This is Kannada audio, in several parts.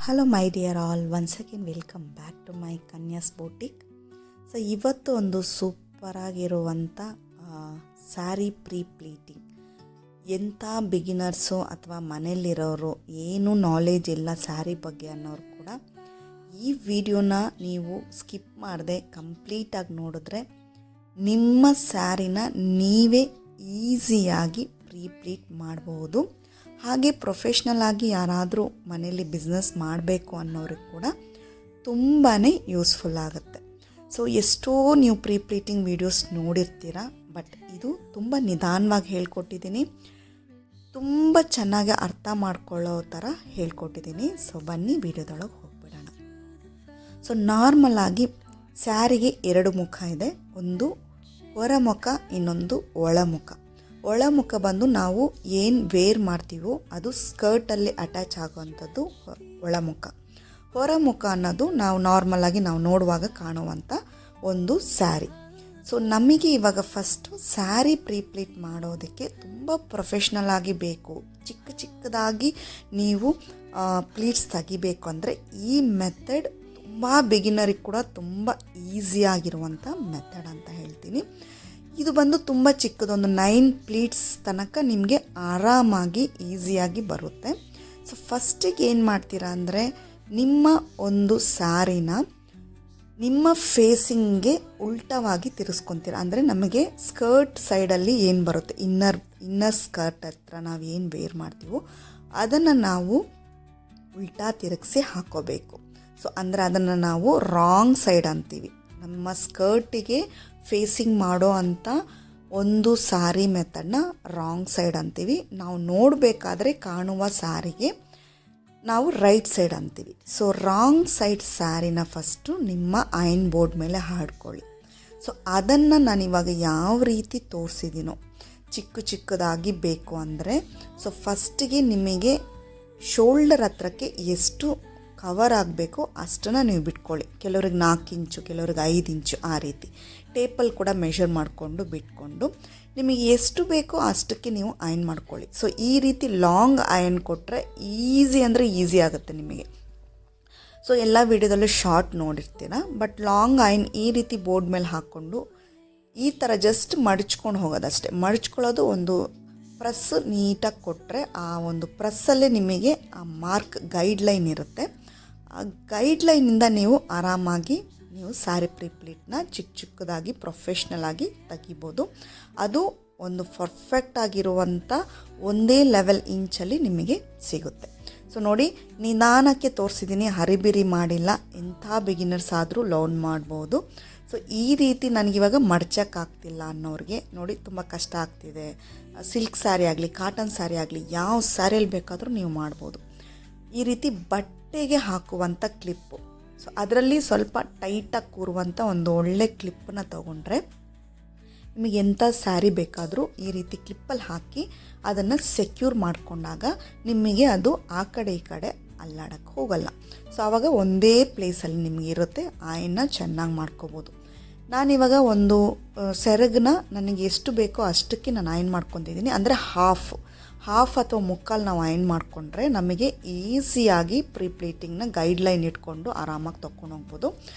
Hello my dear all, once again welcome back to my Kanya's boutique. So ಇವತ್ತು ಒಂದು ಸೂಪರಾಗಿರುವಂಥ ಸ್ಯಾರಿ ಪ್ರೀ ಪ್ಲೀಟಿಂಗ್. ಎಂಥ ಬಿಗಿನರ್ಸು ಅಥವಾ ಮನೇಲಿರೋರು ಏನೂ ನಾಲೆಜ್ ಇಲ್ಲ ಸ್ಯಾರಿ ಬಗ್ಗೆ ಅನ್ನೋರು ಕೂಡ ಈ ವಿಡಿಯೋನ ನೀವು ಸ್ಕಿಪ್ ಮಾಡದೆ ಕಂಪ್ಲೀಟಾಗಿ ನೋಡಿದ್ರೆ ನಿಮ್ಮ ಸ್ಯಾರಿನ ನೀವೇ ಈಸಿಯಾಗಿ ಪ್ರೀ ಪ್ಲೀಟ್ ಮಾಡಬಹುದು. ಹಾಗೆ ಪ್ರೊಫೆಷ್ನಲ್ ಆಗಿ ಯಾರಾದರೂ ಮನೇಲಿ ಬಿಸ್ನೆಸ್ ಮಾಡಬೇಕು ಅನ್ನೋರಿಗೆ ಕೂಡ ತುಂಬಾ ಯೂಸ್ಫುಲ್ ಆಗುತ್ತೆ. ಸೊ ಎಷ್ಟೋ ನೀವು ಪ್ರೀ ಪ್ಲೀಟಿಂಗ್ ವೀಡಿಯೋಸ್ ನೋಡಿರ್ತೀರ, ಬಟ್ ಇದು ತುಂಬ ನಿಧಾನವಾಗಿ ಹೇಳ್ಕೊಟ್ಟಿದ್ದೀನಿ, ತುಂಬ ಚೆನ್ನಾಗಿ ಅರ್ಥ ಮಾಡ್ಕೊಳ್ಳೋ ಥರ ಹೇಳ್ಕೊಟ್ಟಿದ್ದೀನಿ. ಸೊ ಬನ್ನಿ ವಿಡಿಯೋದೊಳಗೆ ಹೋಗ್ಬಿಡೋಣ. ಸೊ ನಾರ್ಮಲ್ ಆಗಿ ಸ್ಯಾರಿಗೆ ಎರಡು ಮುಖ ಇದೆ, ಒಂದು ಹೊರಮುಖ, ಇನ್ನೊಂದು ಒಳಮುಖ. ಒಳಮುಖ ಬಂದು ನಾವು ಏನು ವೇರ್ ಮಾಡ್ತೀವೋ ಅದು ಸ್ಕರ್ಟಲ್ಲಿ ಅಟ್ಯಾಚ್ ಆಗುವಂಥದ್ದು ಒಳಮುಖ. ಹೊರಮುಖ ಅನ್ನೋದು ನಾವು ನಾರ್ಮಲಾಗಿ ನಾವು ನೋಡುವಾಗ ಕಾಣುವಂಥ ಒಂದು ಸ್ಯಾರಿ. ಸೊ ನಮಗೆ ಇವಾಗ ಫಸ್ಟು ಸ್ಯಾರಿ ಪ್ರೀಪ್ಲೀಟ್ ಮಾಡೋದಕ್ಕೆ ತುಂಬ ಪ್ರೊಫೆಷ್ನಲ್ ಆಗಿ ಬೇಕು. ಚಿಕ್ಕದಾಗಿ ನೀವು ಪ್ಲೀಟ್ಸ್ ತೆಗಿಬೇಕು ಅಂದರೆ ಈ ಮೆಥಡ್ ತುಂಬ ಬಿಗಿನರಿಗೆ ಕೂಡ ತುಂಬ ಈಸಿಯಾಗಿರುವಂಥ ಮೆಥಡ್ ಅಂತ ಹೇಳ್ತೀನಿ. ಇದು ಬಂದು ತುಂಬ ಚಿಕ್ಕದೊಂದು 9 ಪ್ಲೀಟ್ಸ್ ತನಕ ನಿಮಗೆ ಆರಾಮಾಗಿ ಈಸಿಯಾಗಿ ಬರುತ್ತೆ. ಸೊ ಫಸ್ಟಿಗೆ ಏನು ಮಾಡ್ತೀರಾ ಅಂದರೆ ನಿಮ್ಮ ಒಂದು ಸ್ಯಾರಿನ ನಿಮ್ಮ ಫೇಸಿಂಗ್ಗೆ ಉಲ್ಟವಾಗಿ ತಿರ್ಸ್ಕೊತೀರ. ಅಂದರೆ ನಮಗೆ ಸ್ಕರ್ಟ್ ಸೈಡಲ್ಲಿ ಏನು ಬರುತ್ತೆ, ಇನ್ನರ್ ಸ್ಕರ್ಟ್ ಹತ್ರ ನಾವು ಏನು ವೇರ್ ಮಾಡ್ತೀವೋ ಅದನ್ನು ನಾವು ಉಲ್ಟಾ ತಿರುಗಿಸಿ ಹಾಕೋಬೇಕು. ಸೊ ಅಂದರೆ ಅದನ್ನು ನಾವು ರಾಂಗ್ ಸೈಡ್ ಅಂತೀವಿ. ನಮ್ಮ ಸ್ಕರ್ಟಿಗೆ ಫೇಸಿಂಗ್ ಮಾಡೋ ಅಂಥ ಒಂದು ಸ್ಯಾರಿ ಮೆಥಡ್ನ ರಾಂಗ್ ಸೈಡ್ ಅಂತೀವಿ. ನಾವು ನೋಡಬೇಕಾದ್ರೆ ಕಾಣುವ ಸ್ಯಾರಿಗೆ ನಾವು ರೈಟ್ ಸೈಡ್ ಅಂತೀವಿ. ಸೊ ರಾಂಗ್ ಸೈಡ್ ಸ್ಯಾರಿನ ಫಸ್ಟು ನಿಮ್ಮ ಐರನ್ ಬೋರ್ಡ್ ಮೇಲೆ ಹಾಡ್ಕೊಳ್ಳಿ. ಸೊ ಅದನ್ನು ನಾನಿವಾಗ ಯಾವ ರೀತಿ ತೋರಿಸಿದ್ದೀನೋ ಚಿಕ್ಕದಾಗಿ ಬೇಕು ಅಂದರೆ, ಸೊ ಫಸ್ಟಿಗೆ ನಿಮಗೆ ಶೋಲ್ಡರ್ ಹತ್ರಕ್ಕೆ ಎಷ್ಟು ಕವರ್ ಆಗಬೇಕು ಅಷ್ಟನ್ನು ನೀವು ಬಿಟ್ಕೊಳ್ಳಿ. ಕೆಲವ್ರಿಗೆ 4 ಇಂಚು, ಕೆಲವ್ರಿಗೆ 5 ಇಂಚು, ಆ ರೀತಿ ಟೇಪಲ್ಲಿ ಕೂಡ ಮೆಷರ್ ಮಾಡಿಕೊಂಡು ಬಿಟ್ಕೊಂಡು ನಿಮಗೆ ಎಷ್ಟು ಬೇಕೋ ಅಷ್ಟಕ್ಕೆ ನೀವು ಅಯನ್ ಮಾಡ್ಕೊಳ್ಳಿ. ಸೊ ಈ ರೀತಿ ಲಾಂಗ್ ಅಯನ್ ಕೊಟ್ಟರೆ ಈಸಿ ಅಂದರೆ ಈಸಿ ಆಗುತ್ತೆ ನಿಮಗೆ. ಸೊ ಎಲ್ಲ ವಿಡಿಯೋದಲ್ಲೂ ಶಾರ್ಟ್ ನೋಡಿರ್ತೀರ, ಬಟ್ ಲಾಂಗ್ ಅಯನ್ ಈ ರೀತಿ ಬೋರ್ಡ್ ಮೇಲೆ ಹಾಕ್ಕೊಂಡು ಈ ಥರ ಜಸ್ಟ್ ಮಡಚ್ಕೊಂಡು ಹೋಗೋದಷ್ಟೇ. ಮಡಚ್ಕೊಳ್ಳೋದು ಒಂದು ಪ್ರೆಸ್ ನೀಟಾಗಿ ಕೊಟ್ಟರೆ ಆ ಒಂದು ಪ್ರೆಸ್ಸಲ್ಲೇ ನಿಮಗೆ ಆ ಮಾರ್ಕ್ ಗೈಡ್ಲೈನ್ ಇರುತ್ತೆ. ಆ ಗೈಡ್ಲೈನಿಂದ ನೀವು ಆರಾಮಾಗಿ ನೀವು ಸ್ಯಾರಿ ಪ್ರೀಪ್ಲೀಟ್ನ ಚಿಕ್ಕದಾಗಿ ಪ್ರೊಫೆಷ್ನಲ್ ಆಗಿ ತೆಗಿಬೋದು. ಅದು ಒಂದು ಪರ್ಫೆಕ್ಟ್ ಆಗಿರುವಂಥ ಒಂದೇ ಲೆವೆಲ್ ಇಂಚಲ್ಲಿ ನಿಮಗೆ ಸಿಗುತ್ತೆ. ಸೊ ನೋಡಿ, ನಿಧಾನಕ್ಕೆ ತೋರಿಸಿದ್ದೀನಿ, ಹರಿಬಿರಿ ಮಾಡಿಲ್ಲ. ಎಂಥ ಬಿಗಿನರ್ಸ್ ಆದರೂ ಲರ್ನ್ ಮಾಡ್ಬೋದು. ಸೊ ಈ ರೀತಿ ನನಗಿವಾಗ ಮಡ್ಚೋಕ್ಕಾಗ್ತಿಲ್ಲ ಅನ್ನೋರಿಗೆ ನೋಡಿ ತುಂಬ ಕಷ್ಟ ಆಗ್ತಿದೆ. ಸಿಲ್ಕ್ ಸ್ಯಾರಿ ಆಗಲಿ, ಕಾಟನ್ ಸ್ಯಾರಿ ಆಗಲಿ, ಯಾವ ಸ್ಯಾರಿಯಲ್ಲಿ ಬೇಕಾದರೂ ನೀವು ಮಾಡ್ಬೋದು. ಈ ರೀತಿ ಬಟ್ಟೆಗೆ ಹಾಕುವಂಥ ಕ್ಲಿಪ್ಪು, ಸೊ ಅದರಲ್ಲಿ ಸ್ವಲ್ಪ ಟೈಟಾಗಿ ಕೂರುವಂಥ ಒಂದು ಒಳ್ಳೆ ಕ್ಲಿಪ್ಪನ್ನ ತೊಗೊಂಡ್ರೆ ನಿಮಗೆ ಎಂಥ ಸ್ಯಾರಿ ಬೇಕಾದರೂ ಈ ರೀತಿ ಕ್ಲಿಪ್ಪಲ್ಲಿ ಹಾಕಿ ಅದನ್ನು ಸೆಕ್ಯೂರ್ ಮಾಡಿಕೊಂಡಾಗ ನಿಮಗೆ ಅದು ಆ ಕಡೆ ಈ ಕಡೆ ಅಲ್ಲಾಡಕ್ಕೆ ಹೋಗಲ್ಲ. ಸೊ ಆವಾಗ ಒಂದೇ ಪ್ಲೇಸಲ್ಲಿ ನಿಮಗೆ ಇರುತ್ತೆ, ಆಯನ್ನ ಚೆನ್ನಾಗಿ ಮಾಡ್ಕೋಬೋದು. ನಾನಿವಾಗ ಒಂದು ಸೆರಗನ್ನ ನನಗೆ ಎಷ್ಟು ಬೇಕೋ ಅಷ್ಟಕ್ಕೆ ನಾನು ಆಯನ್ ಮಾಡ್ಕೊತಿದ್ದೀನಿ. ಅಂದರೆ ಹಾಫ್ ಅಥವಾ ಮುಕ್ಕಾಲು ನಾವು ಅಯನ್ ಮಾಡಿಕೊಂಡ್ರೆ ನಮಗೆ ಈಸಿಯಾಗಿ ಪ್ರೀಪ್ಲೀಟಿಂಗ್ನ ಗೈಡ್ಲೈನ್ ಇಟ್ಕೊಂಡು ಆರಾಮಾಗಿ ತೊಗೊಂಡು ಹೋಗ್ಬೋದು.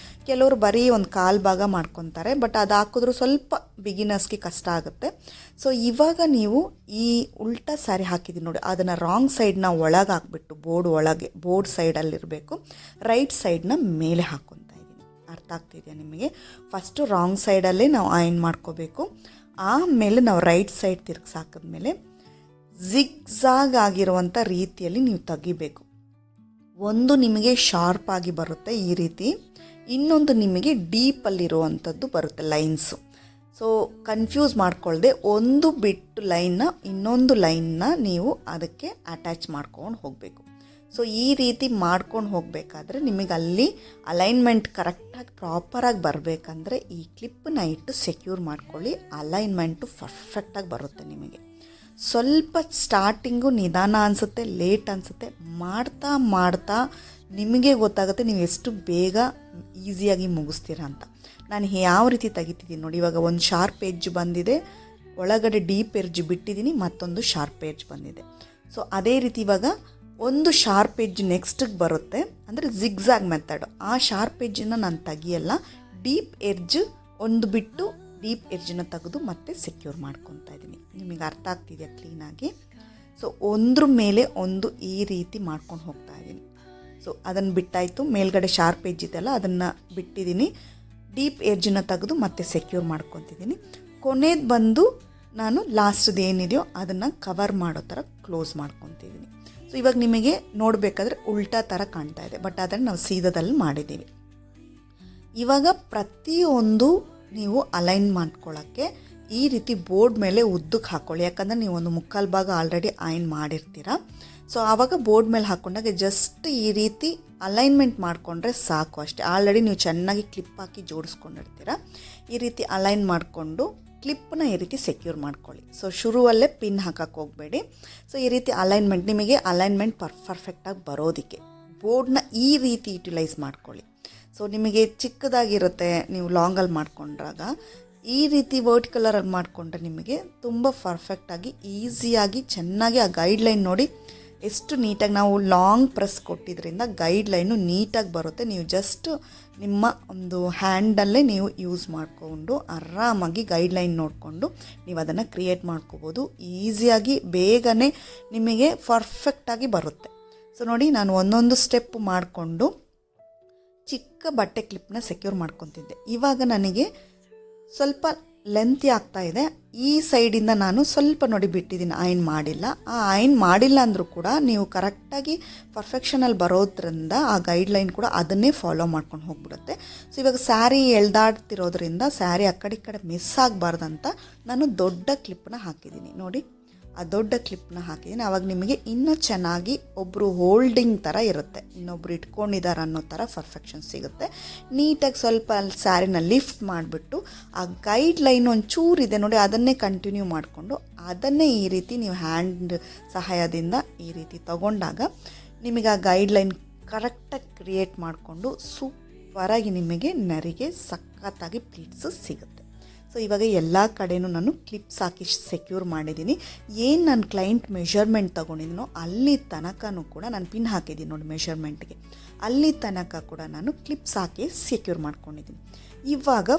ಕೆಲವರು ಬರೀ ಒಂದು ಕಾಲು ಭಾಗ ಮಾಡ್ಕೊತಾರೆ, ಬಟ್ ಅದು ಹಾಕಿದ್ರೂ ಸ್ವಲ್ಪ ಬಿಗಿನರ್ಸ್ಗೆ ಕಷ್ಟ ಆಗುತ್ತೆ. ಸೊ ಇವಾಗ ನೀವು ಈ ಉಲ್ಟಾ ಸ್ಯಾರಿ ಹಾಕಿದ್ದೀನಿ ನೋಡಿ, ಅದನ್ನು ರಾಂಗ್ ಸೈಡ್ನ ಒಳಗೆ ಹಾಕ್ಬಿಟ್ಟು ಬೋರ್ಡ್ ಸೈಡಲ್ಲಿರಬೇಕು, ರೈಟ್ ಸೈಡ್ನ ಮೇಲೆ ಹಾಕ್ಕೊತಾ ಇದ್ದೀನಿ. ಅರ್ಥ ಆಗ್ತಿದೆಯಾ ನಿಮಗೆ? ಫಸ್ಟು ರಾಂಗ್ ಸೈಡಲ್ಲೇ ನಾವು ಅಯನ್ ಮಾಡ್ಕೋಬೇಕು. ಆಮೇಲೆ ನಾವು ರೈಟ್ ಸೈಡ್ ತಿರ್ಗಿಸಿ ಹಾಕಿದ್ಮೇಲೆ ಜಿಗ್ಜಾಗ್ ಆಗಿರುವಂಥ ರೀತಿಯಲ್ಲಿ ನೀವು ತೆಗಿಬೇಕು. ಒಂದು ನಿಮಗೆ ಶಾರ್ಪ್ ಆಗಿ ಬರುತ್ತೆ ಈ ರೀತಿ, ಇನ್ನೊಂದು ನಿಮಗೆ ಡೀಪಲ್ಲಿರುವಂಥದ್ದು ಬರುತ್ತೆ ಲೈನ್ಸು. ಸೊ ಕನ್ಫ್ಯೂಸ್ ಮಾಡ್ಕೊಳ್ಳದೆ ಒಂದು ಬಿಟ್ಟು ಇನ್ನೊಂದು ಲೈನ್ನ ನೀವು ಅದಕ್ಕೆ ಅಟ್ಯಾಚ್ ಮಾಡ್ಕೊಂಡು ಹೋಗಬೇಕು. ಸೊ ಈ ರೀತಿ ಮಾಡ್ಕೊಂಡು ಹೋಗಬೇಕಾದ್ರೆ ನಿಮಗೆ ಅಲ್ಲಿ ಅಲೈನ್ಮೆಂಟ್ ಕರೆಕ್ಟಾಗಿ ಪ್ರಾಪರಾಗಿ ಬರಬೇಕಂದ್ರೆ ಈ ಕ್ಲಿಪ್ಪನ್ನ ಇಟ್ಟು ಸೆಕ್ಯೂರ್ ಮಾಡ್ಕೊಳ್ಳಿ. ಅಲೈನ್ಮೆಂಟು ಪರ್ಫೆಕ್ಟಾಗಿ ಬರುತ್ತೆ ನಿಮಗೆ. ಸ್ವಲ್ಪ ಸ್ಟಾರ್ಟಿಂಗು ನಿಧಾನ ಅನಿಸುತ್ತೆ, ಲೇಟ್ ಅನಿಸುತ್ತೆ, ಮಾಡ್ತಾ ನಿಮಗೆ ಗೊತ್ತಾಗುತ್ತೆ ನೀವು ಎಷ್ಟು ಬೇಗ ಈಸಿಯಾಗಿ ಮುಗಿಸ್ತೀರ ಅಂತ. ನಾನು ಯಾವ ರೀತಿ ತೆಗಿತಿದ್ದೀನಿ ನೋಡಿ, ಇವಾಗ ಒಂದು ಶಾರ್ಪ್ ಎಡ್ಜ್ ಬಂದಿದೆ, ಒಳಗಡೆ ಡೀಪ್ ಎಡ್ಜ್ ಬಿಟ್ಟಿದ್ದೀನಿ, ಮತ್ತೊಂದು ಶಾರ್ಪ್ ಎಡ್ಜ್ ಬಂದಿದೆ. ಸೊ ಅದೇ ರೀತಿ ಇವಾಗ ಒಂದು ಶಾರ್ಪ್ ಎಡ್ಜ್ ನೆಕ್ಸ್ಟಿಗೆ ಬರುತ್ತೆ, ಅಂದರೆ ಜಿಗ್ಜಾಗ್ ಮೆಥಡ್. ಆ ಶಾರ್ಪ್ ಎಡ್ಜನ್ನು ನಾನು ತೆಗಿಯಲ್ಲ, ಡೀಪ್ ಎಡ್ಜ್ ಒಂದು ಬಿಟ್ಟು ಡೀಪ್ ಎಡ್ಜನ್ನು ತೆಗೆದು ಮತ್ತೆ ಸೆಕ್ಯೂರ್ ಮಾಡ್ಕೊತಾ ಇದ್ದೀನಿ. ನಿಮಗೆ ಅರ್ಥ ಆಗ್ತಿದೆಯಾ ಕ್ಲೀನಾಗಿ? ಸೊ ಒಂದ್ರ ಮೇಲೆ ಒಂದು ಈ ರೀತಿ ಮಾಡ್ಕೊಂಡು ಹೋಗ್ತಾ ಇದ್ದೀನಿ. ಸೊ ಅದನ್ನು ಬಿಟ್ಟಾಯಿತು, ಮೇಲ್ಗಡೆ ಶಾರ್ಪ್ ಎಡ್ಜ್ ಇದೆಯಲ್ಲ ಅದನ್ನು ಬಿಟ್ಟಿದ್ದೀನಿ, ಡೀಪ್ ಎಡ್ಜನ್ನು ತೆಗೆದು ಮತ್ತೆ ಸೆಕ್ಯೂರ್ ಮಾಡ್ಕೊತಿದ್ದೀನಿ. ಕೊನೆದು ಬಂದು ನಾನು ಲಾಸ್ಟ್ದು ಏನಿದೆಯೋ ಅದನ್ನು ಕವರ್ ಮಾಡೋ ಥರ ಕ್ಲೋಸ್ ಮಾಡ್ಕೊತಿದ್ದೀನಿ. ಸೊ ಇವಾಗ ನಿಮಗೆ ನೋಡಬೇಕಾದ್ರೆ ಉಲ್ಟಾ ಥರ ಕಾಣ್ತಾ ಇದೆ, ಬಟ್ ಅದನ್ನು ನಾವು ಸೀದಾದಲ್ಲಿ ಮಾಡಿದ್ದೀವಿ. ಇವಾಗ ಪ್ರತಿಯೊಂದು ನೀವು ಅಲೈನ್ ಮಾಡ್ಕೊಳ್ಳೋಕ್ಕೆ ಈ ರೀತಿ ಬೋರ್ಡ್ ಮೇಲೆ ಉದ್ದಕ್ಕೆ ಹಾಕ್ಕೊಳ್ಳಿ. ಯಾಕಂದರೆ ನೀವು ಒಂದು ಮುಕ್ಕಾಲು ಭಾಗ ಆಲ್ರೆಡಿ ಅಯನ್ ಮಾಡಿರ್ತೀರ. ಸೊ ಆವಾಗ ಬೋರ್ಡ್ ಮೇಲೆ ಹಾಕ್ಕೊಂಡಾಗ ಜಸ್ಟ್ ಈ ರೀತಿ ಅಲೈನ್ಮೆಂಟ್ ಮಾಡಿಕೊಂಡ್ರೆ ಸಾಕು ಅಷ್ಟೇ. ಆಲ್ರೆಡಿ ನೀವು ಚೆನ್ನಾಗಿ ಕ್ಲಿಪ್ ಹಾಕಿ ಜೋಡಿಸ್ಕೊಂಡಿರ್ತೀರ. ಈ ರೀತಿ ಅಲೈನ್ ಮಾಡಿಕೊಂಡು ಕ್ಲಿಪ್ಪನ್ನ ಈ ರೀತಿ ಸೆಕ್ಯೂರ್ ಮಾಡ್ಕೊಳ್ಳಿ. ಸೊ ಶುರುವಲ್ಲೇ ಪಿನ್ ಹಾಕಕ್ಕೆ ಹೋಗಬೇಡಿ. ಸೊ ಈ ರೀತಿ ನಿಮಗೆ ಅಲೈನ್ಮೆಂಟ್ ಪರ್ಫೆಕ್ಟಾಗಿ ಬರೋದಕ್ಕೆ ಬೋರ್ಡ್ನ ಈ ರೀತಿ ಯುಟಿಲೈಸ್ ಮಾಡ್ಕೊಳ್ಳಿ. ಸೊ ನಿಮಗೆ ಚಿಕ್ಕದಾಗಿರುತ್ತೆ, ನೀವು ಲಾಂಗಲ್ಲಿ ಮಾಡ್ಕೊಂಡ್ರಾಗ ಈ ರೀತಿ ವರ್ಟಿಕಲರಲ್ಲಿ ಮಾಡಿಕೊಂಡ್ರೆ ನಿಮಗೆ ತುಂಬ ಪರ್ಫೆಕ್ಟಾಗಿ ಈಸಿಯಾಗಿ ಚೆನ್ನಾಗಿ ಆ ಗೈಡ್ಲೈನ್ ನೋಡಿ ಎಷ್ಟು ನೀಟಾಗಿ ನಾವು ಲಾಂಗ್ ಪ್ರೆಸ್ ಕೊಟ್ಟಿದ್ದರಿಂದ ಗೈಡ್ಲೈನು ನೀಟಾಗಿ ಬರುತ್ತೆ. ನೀವು ಜಸ್ಟ್ ನಿಮ್ಮ ಒಂದು ಹ್ಯಾಂಡಲ್ಲೇ ನೀವು ಯೂಸ್ ಮಾಡಿಕೊಂಡು ಆರಾಮಾಗಿ ಗೈಡ್ಲೈನ್ ನೋಡಿಕೊಂಡು ನೀವು ಅದನ್ನು ಕ್ರಿಯೇಟ್ ಮಾಡ್ಕೋಬೋದು. ಈಸಿಯಾಗಿ ಬೇಗನೆ ನಿಮಗೆ ಪರ್ಫೆಕ್ಟಾಗಿ ಬರುತ್ತೆ. ಸೊ ನೋಡಿ, ನಾನು ಒಂದೊಂದು ಸ್ಟೆಪ್ ಮಾಡಿಕೊಂಡು ಚಿಕ್ಕ ಬಟ್ಟೆ ಕ್ಲಿಪ್ನ ಸೆಕ್ಯೂರ್ ಮಾಡ್ಕೊತಿದ್ದೆ. ಇವಾಗ ನನಗೆ ಸ್ವಲ್ಪ ಲೆಂತಿ ಆಗ್ತಾ ಇದೆ. ಈ ಸೈಡಿಂದ ನಾನು ಸ್ವಲ್ಪ ನೋಡಿ ಬಿಟ್ಟಿದ್ದೀನಿ, ಅಯನ್ ಮಾಡಿಲ್ಲ. ಆ ಅಯನ್ ಮಾಡಿಲ್ಲ ಅಂದರೂ ಕೂಡ ನೀವು ಕರೆಕ್ಟಾಗಿ ಪರ್ಫೆಕ್ಷನಲ್ಲಿ ಬರೋದ್ರಿಂದ ಆ ಗೈಡ್ಲೈನ್ ಕೂಡ ಅದನ್ನೇ ಫಾಲೋ ಮಾಡ್ಕೊಂಡು ಹೋಗ್ಬಿಡುತ್ತೆ. ಸೊ ಇವಾಗ ಸ್ಯಾರಿ ಎಳ್ದಾಡ್ತಿರೋದ್ರಿಂದ ಸ್ಯಾರಿ ಆ ಕಡೆ ಈ ಕಡೆ ಮಿಸ್ ಆಗಬಾರ್ದಂತ ನಾನು ದೊಡ್ಡ ಕ್ಲಿಪ್ನ ಹಾಕಿದ್ದೀನಿ. ನೋಡಿ, ಆ ದೊಡ್ಡ ಕ್ಲಿಪ್ನ ಹಾಕಿದ್ದೀನಿ. ಆವಾಗ ನಿಮಗೆ ಇನ್ನೂ ಚೆನ್ನಾಗಿ ಒಬ್ಬರು ಹೋಲ್ಡಿಂಗ್ ಥರ ಇರುತ್ತೆ, ಇನ್ನೊಬ್ರು ಇಟ್ಕೊಂಡಿದ್ದಾರೆ ಅನ್ನೋ ಥರ ಪರ್ಫೆಕ್ಷನ್ ಸಿಗುತ್ತೆ. ನೀಟಾಗಿ ಸ್ವಲ್ಪ ಅಲ್ಲಿ ಸ್ಯಾರಿನ ಲಿಫ್ಟ್ ಮಾಡಿಬಿಟ್ಟು ಆ ಗೈಡ್ಲೈನ್ ಒಂಚೂರಿದೆ ನೋಡಿ, ಅದನ್ನೇ ಕಂಟಿನ್ಯೂ ಮಾಡಿಕೊಂಡು ಅದನ್ನೇ ಈ ರೀತಿ ನೀವು ಹ್ಯಾಂಡ್ ಸಹಾಯದಿಂದ ಈ ರೀತಿ ತಗೊಂಡಾಗ ನಿಮಗೆ ಆ ಗೈಡ್ಲೈನ್ ಕರೆಕ್ಟಾಗಿ ಕ್ರಿಯೇಟ್ ಮಾಡಿಕೊಂಡು ಸೂಪರಾಗಿ ನಿಮಗೆ ನರಿಗೆ ಸಖತ್ತಾಗಿ ಪ್ಲೀಟ್ಸು ಸಿಗುತ್ತೆ. ಸೊ ಇವಾಗ ಎಲ್ಲ ಕಡೆಯೂ ನಾನು ಕ್ಲಿಪ್ಸ್ ಹಾಕಿ ಸೆಕ್ಯೂರ್ ಮಾಡಿದ್ದೀನಿ. ಏನು ನಾನು ಕ್ಲೈಂಟ್ ಮೆಷರ್ಮೆಂಟ್ ತೊಗೊಂಡಿದ್ದೀನೋ ಅಲ್ಲಿ ತನಕನೂ ಕೂಡ ನಾನು ಪಿನ್ ಹಾಕಿದ್ದೀನಿ ನೋಡಿ ಮೆಷರ್ಮೆಂಟ್ಗೆ, ಅಲ್ಲಿ ತನಕ ಕೂಡ ನಾನು ಕ್ಲಿಪ್ಸ್ ಹಾಕಿ ಸೆಕ್ಯೂರ್ ಮಾಡ್ಕೊಂಡಿದ್ದೀನಿ. ಇವಾಗ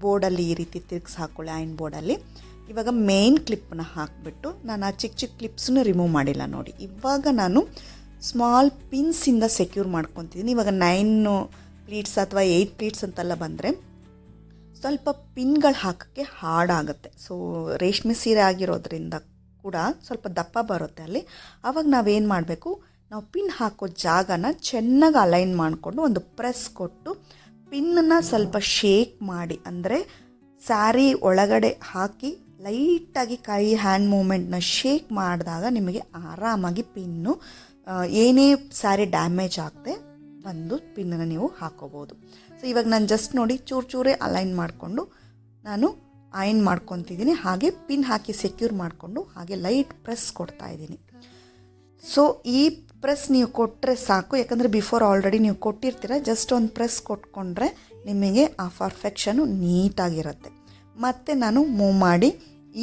ಬೋರ್ಡಲ್ಲಿ ಈ ರೀತಿ ತಿರ್ಗಿಸಿ ಹಾಕ್ಕೊಳ್ಳಿ, ಅಯನ್ ಬೋರ್ಡಲ್ಲಿ. ಇವಾಗ ಮೇನ್ ಕ್ಲಿಪ್ಪನ್ನ ಹಾಕಿಬಿಟ್ಟು ನಾನು ಆ ಚಿಕ್ಕ ಚಿಕ್ಕ ಕ್ಲಿಪ್ಸನ್ನು ರಿಮೂವ್ ಮಾಡಿಲ್ಲ ನೋಡಿ. ಇವಾಗ ನಾನು ಸ್ಮಾಲ್ ಪಿನ್ಸಿಂದ ಸೆಕ್ಯೂರ್ ಮಾಡ್ಕೊತಿದ್ದೀನಿ. ಇವಾಗ 9 ಪ್ಲೀಟ್ಸ್ ಅಥವಾ 8 ಪ್ಲೀಟ್ಸ್ ಅಂತೆಲ್ಲ ಬಂದರೆ ಸ್ವಲ್ಪ ಪಿನ್ಗಳು ಹಾಕೋಕ್ಕೆ ಹಾರ್ಡಾಗುತ್ತೆ. ಸೊ ರೇಷ್ಮೆ ಸೀರೆ ಆಗಿರೋದ್ರಿಂದ ಕೂಡ ಸ್ವಲ್ಪ ದಪ್ಪ ಬರುತ್ತೆ ಅಲ್ಲಿ. ಆವಾಗ ನಾವೇನು ಮಾಡಬೇಕು, ನಾವು ಪಿನ್ ಹಾಕೋ ಜಾಗನ ಚೆನ್ನಾಗಿ ಅಲೈನ್ ಮಾಡಿಕೊಂಡು ಒಂದು ಪ್ರೆಸ್ ಕೊಟ್ಟು ಪಿನ್ನನ್ನು ಸ್ವಲ್ಪ ಶೇಕ್ ಮಾಡಿ, ಅಂದರೆ ಸ್ಯಾರಿ ಒಳಗಡೆ ಹಾಕಿ ಲೈಟಾಗಿ ಕೈ ಹ್ಯಾಂಡ್ ಮೂಮೆಂಟ್ನ ಶೇಕ್ ಮಾಡಿದಾಗ ನಿಮಗೆ ಆರಾಮಾಗಿ ಪಿನ್ನು ಏನೇ ಸ್ಯಾರಿ ಡ್ಯಾಮೇಜ್ ಆಗದೆ ಬಂದು ಪಿನ್ನನ್ನು ನೀವು ಹಾಕೋಬೋದು. ಸೊ ಇವಾಗ ನಾನು ಜಸ್ಟ್ ನೋಡಿ ಚೂರೇ ಅಲೈನ್ ಮಾಡಿಕೊಂಡು ನಾನು ಅಯನ್ ಮಾಡ್ಕೊತಿದ್ದೀನಿ. ಹಾಗೆ ಪಿನ್ ಹಾಕಿ ಸೆಕ್ಯೂರ್ ಮಾಡಿಕೊಂಡು ಹಾಗೆ ಲೈಟ್ ಪ್ರೆಸ್ ಕೊಡ್ತಾ ಇದ್ದೀನಿ. ಸೊ ಈ ಪ್ರೆಸ್ ನೀವು ಕೊಟ್ಟರೆ ಸಾಕು, ಯಾಕಂದರೆ ಬಿಫೋರ್ ಆಲ್ರೆಡಿ ನೀವು ಕೊಟ್ಟಿರ್ತೀರ. ಜಸ್ಟ್ ಒಂದು ಪ್ರೆಸ್ ಕೊಟ್ಕೊಂಡ್ರೆ ನಿಮಗೆ ಆ ಪರ್ಫೆಕ್ಷನು ನೀಟಾಗಿರುತ್ತೆ. ಮತ್ತು ನಾನು ಮೂವ್ ಮಾಡಿ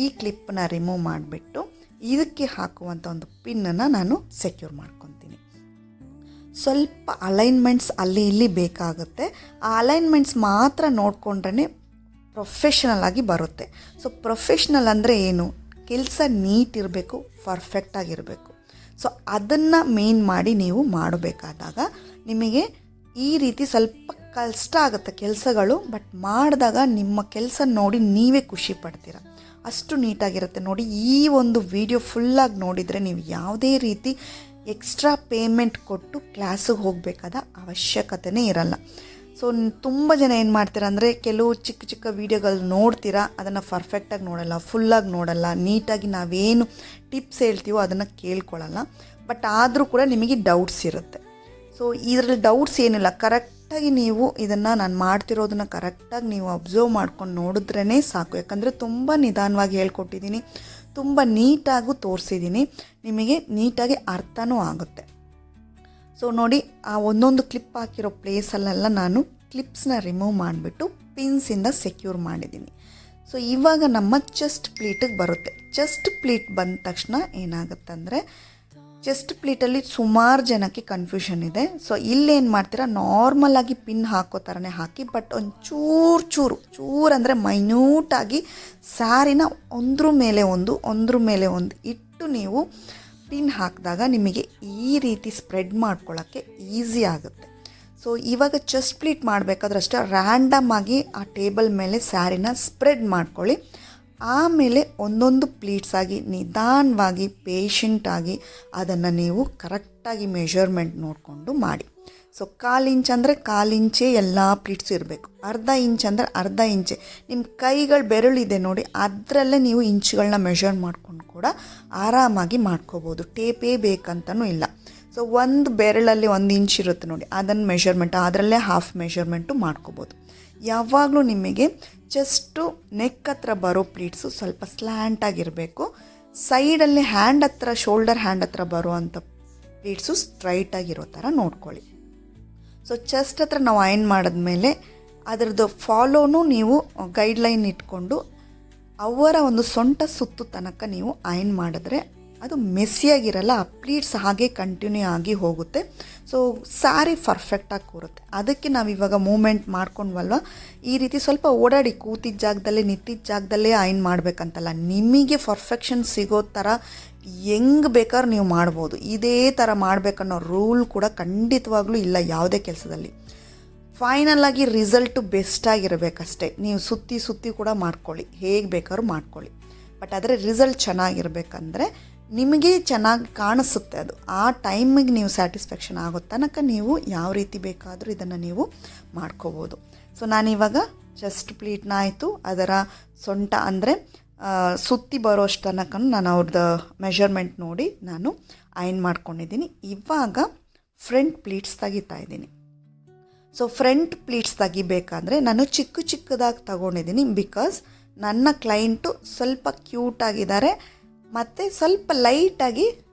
ಈ ಕ್ಲಿಪ್ಪನ್ನ ರಿಮೂವ್ ಮಾಡಿಬಿಟ್ಟು ಇದಕ್ಕೆ ಹಾಕುವಂಥ ಒಂದು ಪಿನ್ನನ್ನು ನಾನು ಸೆಕ್ಯೂರ್ ಮಾಡ್ಕೊತೀನಿ. ಸ್ವಲ್ಪ ಅಲೈನ್ಮೆಂಟ್ಸ್ ಅಲ್ಲಿ ಇಲ್ಲಿ ಬೇಕಾಗುತ್ತೆ. ಆ ಅಲೈನ್ಮೆಂಟ್ಸ್ ಮಾತ್ರ ನೋಡಿಕೊಂಡ್ರೆ ಪ್ರೊಫೆಷ್ನಲ್ ಆಗಿ ಬರುತ್ತೆ. ಸೊ ಪ್ರೊಫೆಷ್ನಲ್ ಅಂದರೆ ಏನು, ಕೆಲಸ ನೀಟ್ ಇರಬೇಕು, ಪರ್ಫೆಕ್ಟಾಗಿರಬೇಕು. ಸೊ ಅದನ್ನು ಮೇನ್ ಮಾಡಿ ನೀವು ಮಾಡಬೇಕಾದಾಗ ನಿಮಗೆ ಈ ರೀತಿ ಸ್ವಲ್ಪ ಕಷ್ಟ ಆಗುತ್ತೆ ಕೆಲಸಗಳು, ಬಟ್ ಮಾಡಿದಾಗ ನಿಮ್ಮ ಕೆಲಸ ನೋಡಿ ನೀವೇ ಖುಷಿ ಪಡ್ತೀರ, ಅಷ್ಟು ನೀಟಾಗಿರುತ್ತೆ. ನೋಡಿ, ಈ ಒಂದು ವಿಡಿಯೋ ಫುಲ್ಲಾಗಿ ನೋಡಿದರೆ ನೀವು ಯಾವುದೇ ರೀತಿ ಎಕ್ಸ್ಟ್ರಾ ಪೇಮೆಂಟ್ ಕೊಟ್ಟು ಕ್ಲಾಸಿಗೆ ಹೋಗಬೇಕಾದ ಅವಶ್ಯಕತೆಯೇ ಇರಲ್ಲ. ಸೊ ತುಂಬ ಜನ ಏನು ಮಾಡ್ತೀರ ಅಂದರೆ ಕೆಲವು ಚಿಕ್ಕ ಚಿಕ್ಕ ವೀಡಿಯೋಗಳು ನೋಡ್ತೀರಾ, ಅದನ್ನು ಪರ್ಫೆಕ್ಟಾಗಿ ನೋಡಲ್ಲ, ಫುಲ್ಲಾಗಿ ನೋಡಲ್ಲ, ನೀಟಾಗಿ ನಾವೇನು ಟಿಪ್ಸ್ ಹೇಳ್ತೀವೋ ಅದನ್ನು ಕೇಳ್ಕೊಳ್ಳಲ್ಲ. ಬಟ್ ಆದರೂ ಕೂಡ ನಿಮಗೆ ಡೌಟ್ಸ್ ಇರುತ್ತೆ. ಸೊ ಇದರಲ್ಲಿ ಡೌಟ್ಸ್ ಏನಿಲ್ಲ, ಕರೆಕ್ಟಾಗಿ ನೀವು ಇದನ್ನು ನಾನು ಮಾಡ್ತಿರೋದನ್ನು ಕರೆಕ್ಟಾಗಿ ನೀವು ಅಬ್ಸರ್ವ್ ಮಾಡ್ಕೊಂಡು ನೋಡಿದ್ರೇ ಸಾಕು. ಯಾಕಂದರೆ ತುಂಬ ನಿಧಾನವಾಗಿ ಹೇಳ್ಕೊಟ್ಟಿದ್ದೀನಿ, ತುಂಬ ನೀಟಾಗೂ ತೋರಿಸಿದ್ದೀನಿ, ನಿಮಗೆ ನೀಟಾಗಿ ಅರ್ಥನೂ ಆಗುತ್ತೆ. ಸೊ ನೋಡಿ, ಆ ಒಂದೊಂದು ಕ್ಲಿಪ್ ಹಾಕಿರೋ ಪ್ಲೇಸಲ್ಲೆಲ್ಲ ನಾನು ಕ್ಲಿಪ್ಸ್ನ ರಿಮೂವ್ ಮಾಡಿಬಿಟ್ಟು ಪಿನ್ಸಿಂದ ಸೆಕ್ಯೂರ್ ಮಾಡಿದ್ದೀನಿ. ಸೊ ಇವಾಗ ನಮ್ಮ ಚೆಸ್ಟ್ ಪ್ಲೀಟಿಗೆ ಬರುತ್ತೆ. ಚೆಸ್ಟ್ ಪ್ಲೀಟ್ ಬಂದ ತಕ್ಷಣ ಏನಾಗುತ್ತೆ ಅಂದರೆ ಚೆಸ್ಟ್ ಪ್ಲೀಟಲ್ಲಿ ಸುಮಾರು ಜನಕ್ಕೆ ಕನ್ಫ್ಯೂಷನ್ ಇದೆ. ಸೊ ಇಲ್ಲೇನು ಮಾಡ್ತೀರಾ, ನಾರ್ಮಲಾಗಿ ಪಿನ್ ಹಾಕೋ ಥರನೇ ಹಾಕಿ, ಬಟ್ ಒಂದು ಚೂರು ಅಂದರೆ ಮೈನ್ಯೂಟಾಗಿ ಸ್ಯಾರಿನ ಒಂದ್ರ ಮೇಲೆ ಒಂದು ಇಟ್ಟು ನೀವು ಪಿನ್ ಹಾಕಿದಾಗ ನಿಮಗೆ ಈ ರೀತಿ ಸ್ಪ್ರೆಡ್ ಮಾಡ್ಕೊಳ್ಳೋಕ್ಕೆ ಈಸಿ ಆಗುತ್ತೆ. ಸೊ ಇವಾಗ ಚೆಸ್ಟ್ ಪ್ಲೀಟ್ ಮಾಡಬೇಕಾದ್ರೆ ಅಷ್ಟೇ ರ್ಯಾಂಡಮ್ ಆಗಿ ಆ ಟೇಬಲ್ ಮೇಲೆ ಸ್ಯಾರಿನ ಸ್ಪ್ರೆಡ್ ಮಾಡ್ಕೊಳ್ಳಿ. ಆಮೇಲೆ ಒಂದೊಂದು ಪ್ಲೀಟ್ಸ್ ಆಗಿ ನಿಧಾನವಾಗಿ ಪೇಷಂಟಾಗಿ ಅದನ್ನು ನೀವು ಕರೆಕ್ಟಾಗಿ ಮೆಷರ್ಮೆಂಟ್ ನೋಡಿಕೊಂಡು ಮಾಡಿ. ಸೊ 1/4 ಇಂಚ್ ಅಂದರೆ 1/4 ಇಂಚೇ ಎಲ್ಲ ಪ್ಲೀಟ್ಸು ಇರಬೇಕು. ಅರ್ಧ ಇಂಚ್ ಅಂದರೆ ಅರ್ಧ ಇಂಚೆ. ನಿಮ್ಮ ಕೈಗಳು ಬೆರಳಿದೆ ನೋಡಿ, ಅದರಲ್ಲೇ ನೀವು ಇಂಚ್ಗಳನ್ನ ಮೆಷರ್ ಮಾಡ್ಕೊಂಡು ಕೂಡ ಆರಾಮಾಗಿ ಮಾಡ್ಕೋಬೋದು. ಟೇಪೇ ಬೇಕಂತನೂ ಇಲ್ಲ. ಸೊ ಒಂದು ಬೆರಳಲ್ಲಿ 1 ಇಂಚ್ ಇರುತ್ತೆ ನೋಡಿ, ಅದನ್ನು ಮೆಷರ್ಮೆಂಟ್ ಅದರಲ್ಲೇ ಹಾಫ್ ಮೆಷರ್ಮೆಂಟು ಮಾಡ್ಕೋಬೋದು. ಯಾವಾಗಲೂ ನಿಮಗೆ ಚೆಸ್ಟು ನೆಕ್ ಹತ್ರ ಬರೋ ಪ್ಲೀಟ್ಸು ಸ್ವಲ್ಪ ಸ್ಲ್ಯಾಂಟಾಗಿರಬೇಕು. ಸೈಡಲ್ಲಿ ಶೋಲ್ಡರ್ ಹ್ಯಾಂಡ್ ಹತ್ರ ಬರುವಂಥ ಪ್ಲೀಟ್ಸು ಸ್ಟ್ರೈಟಾಗಿರೋ ಥರ ನೋಡ್ಕೊಳ್ಳಿ. ಸೊ ಚೆಸ್ಟ್ ಹತ್ರ ನಾವು ಅಯನ್ ಮಾಡಿದ್ಮೇಲೆ ಅದರದ್ದು ಫಾಲೋನು ನೀವು ಗೈಡ್ಲೈನ್ ಇಟ್ಕೊಂಡು ಅವರ ಒಂದು ಸೊಂಟ ಸುತ್ತು ತನಕ ನೀವು ಅಯನ್ ಮಾಡಿದ್ರೆ ಅದು ಮೆಸ್ಸಿಯಾಗಿರಲ್ಲ, ಆ ಪ್ಲೀಟ್ಸ್ ಹಾಗೆ ಕಂಟಿನ್ಯೂ ಆಗಿ ಹೋಗುತ್ತೆ. ಸೊ ಸ್ಯಾರಿ ಪರ್ಫೆಕ್ಟಾಗಿ ಕೂರುತ್ತೆ. ಅದಕ್ಕೆ ನಾವು ಇವಾಗ ಮೂಮೆಂಟ್ ಮಾಡ್ಕೊಂಡ್ವಲ್ವ, ಈ ರೀತಿ ಸ್ವಲ್ಪ ಓಡಾಡಿ ಕೂತಿದ್ದ ಜಾಗದಲ್ಲೇ ನಿಂತಿದ್ದ ಜಾಗದಲ್ಲೇ ಅಯನ್ ಮಾಡಬೇಕಂತಲ್ಲ, ನಿಮಗೆ ಪರ್ಫೆಕ್ಷನ್ ಸಿಗೋ ಥರ ಹೆಂಗೆ ಬೇಕಾದ್ರೂ ನೀವು ಮಾಡ್ಬೋದು. ಇದೇ ಥರ ಮಾಡಬೇಕನ್ನೋ ರೂಲ್ ಕೂಡ ಖಂಡಿತವಾಗ್ಲೂ ಇಲ್ಲ ಯಾವುದೇ ಕೆಲಸದಲ್ಲಿ. ಫೈನಲಾಗಿ ರಿಸಲ್ಟು ಬೆಸ್ಟಾಗಿರಬೇಕಷ್ಟೇ. ನೀವು ಸುತ್ತಿ ಕೂಡ ಮಾಡ್ಕೊಳ್ಳಿ, ಹೇಗೆ ಬೇಕಾದ್ರೂ ಮಾಡ್ಕೊಳ್ಳಿ, ಬಟ್ ಆದರೆ ರಿಸಲ್ಟ್ ಚೆನ್ನಾಗಿರ್ಬೇಕಂದ್ರೆ ನಿಮಗೆ ಚೆನ್ನಾಗಿ ಕಾಣಿಸುತ್ತೆ. ಅದು ಆ ಟೈಮಿಗೆ ನೀವು ಸ್ಯಾಟಿಸ್ಫ್ಯಾಕ್ಷನ್ ಆಗೋ ತನಕ ನೀವು ಯಾವ ರೀತಿ ಬೇಕಾದರೂ ಇದನ್ನು ನೀವು ಮಾಡ್ಕೋಬೋದು. ಸೊ ನಾನಿವಾಗ ಚೆಸ್ಟ್ ಪ್ಲೀಟ್ನ ಆಯಿತು, ಅದರ ಸೊಂಟ ಅಂದರೆ ಸುತ್ತಿ ಬರೋಷ್ಟು ತನಕ ನಾನು ಅವ್ರದ್ದು ಮೆಷರ್ಮೆಂಟ್ ನೋಡಿ ನಾನು ಅಯನ್ ಮಾಡ್ಕೊಂಡಿದ್ದೀನಿ. ಇವಾಗ ಫ್ರಂಟ್ ಪ್ಲೀಟ್ಸ್ ತೆಗಿತಾ ಇದ್ದೀನಿ. ಸೊ ಫ್ರಂಟ್ ಪ್ಲೀಟ್ಸ್ ತೆಗಿಬೇಕಾದ್ರೆ ನಾನು ಚಿಕ್ಕದಾಗಿ ತಗೊಂಡಿದ್ದೀನಿ. ಬಿಕಾಸ್ ನನ್ನ ಕ್ಲೈಂಟು ಸ್ವಲ್ಪ ಕ್ಯೂಟಾಗಿದ್ದಾರೆ ಮತ್ತು ಸ್ವಲ್ಪ ಲೈಟಾಗಿ